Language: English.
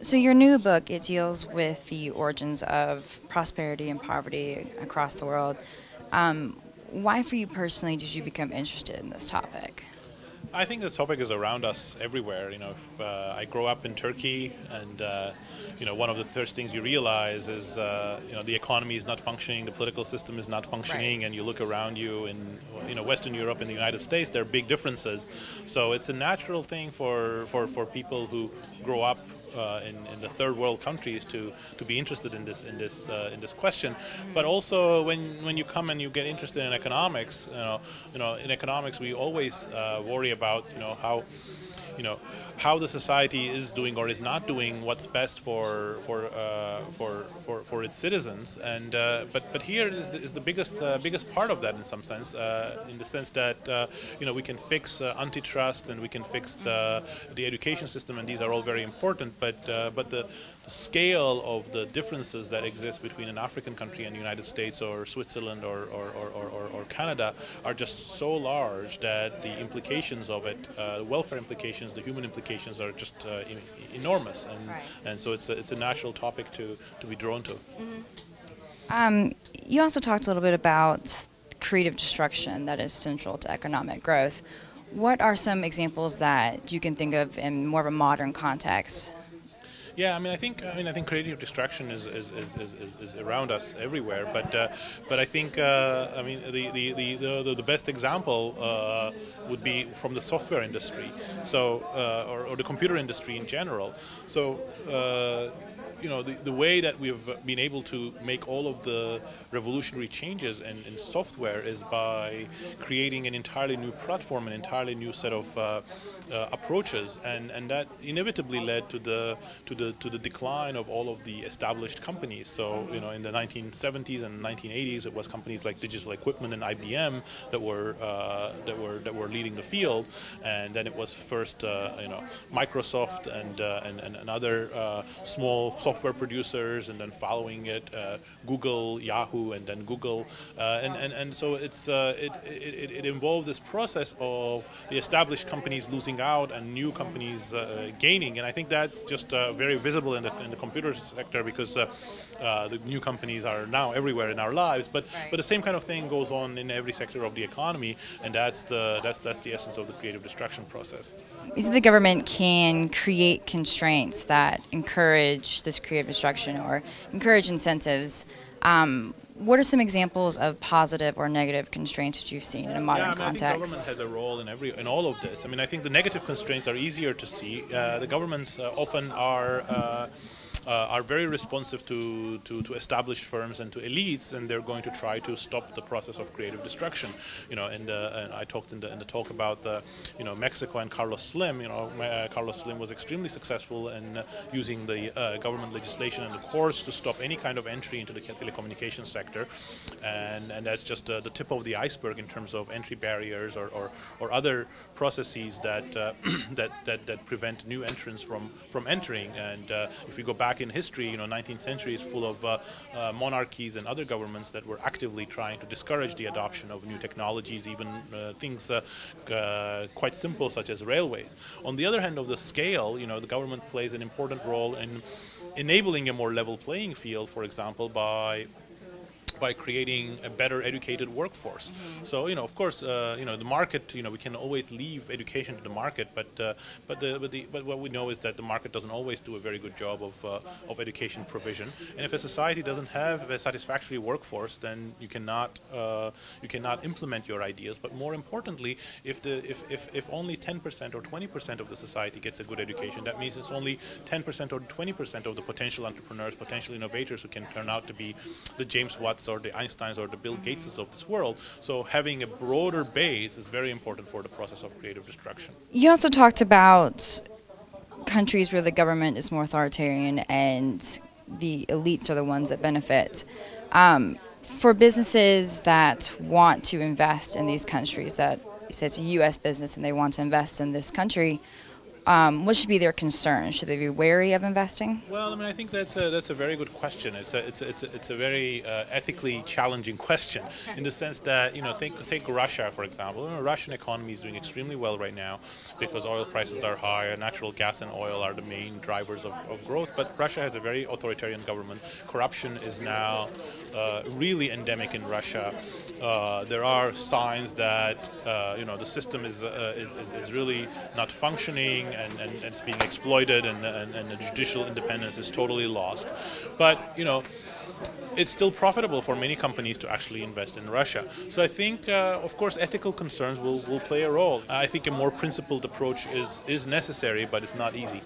So your new book, it deals with the origins of prosperity and poverty across the world. Why, for you personally, did you become interested in this topic? I think the topic is around us everywhere. I grow up in Turkey, and one of the first things you realize is, the economy is not functioning, the political system is not functioning, and you look around you in, Western Europe and the United States, there are big differences. So it's a natural thing for people who grow up in the third world countries to be interested in this question. But also when you come and you get interested in economics, in economics we always worry about how the society is doing or is not doing what's best for its citizens. And but here is the biggest part of that, in some sense, in the sense that we can fix antitrust, and we can fix the education system, and these are all very important. But the scale of the differences that exist between an African country and the United States or Switzerland or Canada are just so large that the implications of it, welfare implications, the human implications, are just enormous, and so it's a natural topic to be drawn to. You also talked a little bit about creative destruction that is central to economic growth. What are some examples that you can think of in more of a modern context? Yeah, I think creative destruction is around us everywhere. But I think the best example would be from the software industry, so or the computer industry in general. So. The way that we've been able to make all of the revolutionary changes in software is by creating an entirely new platform, an entirely new set of approaches, and that inevitably led to the decline of all of the established companies. So in the 1970s and 1980s, it was companies like Digital Equipment and IBM that were leading the field, and then it was first Microsoft and other small software producers, and then following it Google, Yahoo, and then Google, and so it involved this process of the established companies losing out and new companies gaining, and I think that's just very visible in the computer sector, because the new companies are now everywhere in our lives. But the same kind of thing goes on in every sector of the economy, and that's the essence of the creative destruction process. You said the government can create constraints that encourage this creative destruction or encourage incentives. What are some examples of positive or negative constraints that you've seen in a modern context? I think government has a role in all of this. I think the negative constraints are easier to see. The governments often are very responsive to established firms and to elites, and they're going to try to stop the process of creative destruction. And I talked in the talk about Mexico and Carlos Slim. Carlos Slim was extremely successful in using the government legislation and the courts to stop any kind of entry into the telecommunications sector, and that's just the tip of the iceberg in terms of entry barriers or other processes that that prevent new entrants from entering. And if we go back in history, 19th century is full of monarchies and other governments that were actively trying to discourage the adoption of new technologies, even things quite simple such as railways. On the other hand of the scale, the government plays an important role in enabling a more level playing field, for example, by creating a better educated workforce. So of course, the market, we can always leave education to the market, but what we know is that the market doesn't always do a very good job of education provision. And if a society doesn't have a satisfactory workforce, then you cannot implement your ideas. But more importantly, if only 10% or 20% of the society gets a good education, that means it's only 10% or 20% of the potential entrepreneurs, potential innovators who can turn out to be the James Watts or the Einsteins or the Bill Gateses of this world. So having a broader base is very important for the process of creative destruction. You also talked about countries where the government is more authoritarian and the elites are the ones that benefit. For businesses that want to invest in these countries, that you said it's a U.S. business and they want to invest in this country, what should be their concerns? Should they be wary of investing? Well, I mean, I think that's a very good question. It's a very ethically challenging question in the sense that, you know, take Russia, for example. You know, Russian economy is doing extremely well right now because oil prices are high, natural gas and oil are the main drivers of growth. But Russia has a very authoritarian government. Corruption is now really endemic in Russia. There are signs that you know, the system is really not functioning, and it's being exploited, and the judicial independence is totally lost. But, you know, it's still profitable for many companies to actually invest in Russia. So I think, of course, ethical concerns will play a role. I think a more principled approach is necessary, but it's not easy.